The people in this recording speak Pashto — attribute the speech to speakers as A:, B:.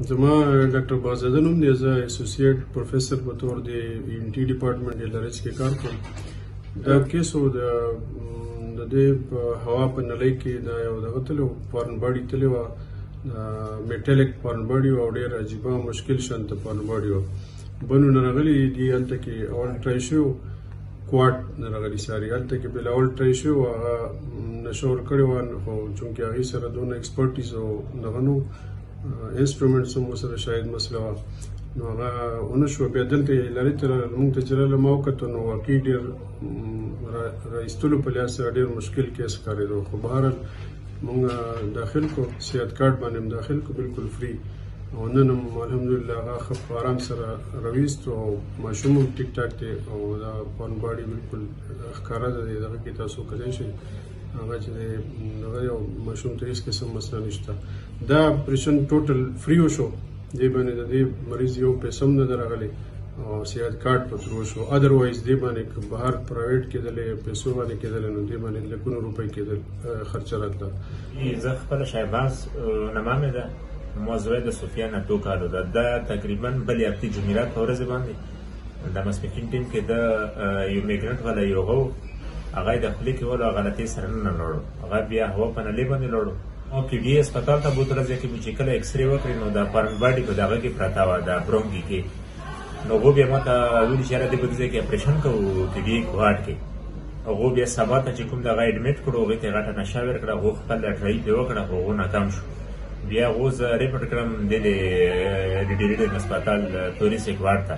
A: زما ډاکټر بازاده نوم دی. زه اسوسییټ پروفیسر په تور د ان ټي ډپارټمنټ ایلرچ کې کار کوم. دا کیسو د دې په هوا په نړۍ کې دا یو دغه تلو فارن باډي تللی وه، میټالیک فارن باډي وه او ډېر عجیبه مشکل شانته فارن باډي وه. بنو نه راغلي دي هلته کې اول ټرای شوي وو، کوارټ نه راغلي ساري هلته کې بل اول ټرای شوي وو، هغه نشه ورکړې وه، خو چونکې هغې سره دونه ایکسپرټیز او دغه نه انسټرومنټس هم ورسره شاید مسله وه، نو هغه ونه شوه. بیا دلته لرې ته موږ ته چې راغله ما وکتو نو واقعي ډېر رایستلو په لحاظ سره ډېر مشکل کیس ښکارېدو، خو بهرحال موږ داخل کو صحت کارت باندې هم داخل کو بالکل فری، او نن هم الحمدلله هغه ښه په آرام سره رویست او ماشوم هم ټیک ټاک دی او دا فارن باډي بالکل ښکاره ده. دغه کې تاسو کتلی شئ هغه چې دی دغه یو ماشوم ته هېڅ قسم مسله نشته. دا اپریشن ټوټل فری وشو، دې باندې د دې مریض یو پیسه هم نه ده راغلی او صحت کارت په تر وشو. ادروایز دې باندې که بهر پرایویټ کېدلی پیسو باندې کېدلی نو دې باندې لکونو روپۍ کېدل خرچه راتله.
B: زه خپله شهباز نامه مې ده، موضوع د سفیان اتو کالو ده. دا تقریبا بلې هفتې جمعرات په ورځې باندې د ماسپښین ټیم کې د یو میګرنټ والا یو هغه هغه د خولې کې ولو غلطۍ سره نه لړو، هغه بیا هوا په نلۍ باندې لړو او پی ډي هسپتال ته بوتله. ځکه چې کله ایکس رې وکړې نو د فارن باډي په دغه کې پرته وه، د برونکي کې، نو هغو بیا ما ته ویلي چې یاره دې په دې ځای کې اپریشن کوو پی ډي کوارټ کې. هغو بیا سبا ته چې کوم دغه اډمیټ کړو، هغوی ته یې غټه نشه ورکړه، هغو خپل ټرایي پرې وکړه، خو هغو ناکام شو. بیا هغو زه ریپورټ کړم دې د ډیډیریډ هسپتال توري سیکوارټ ته.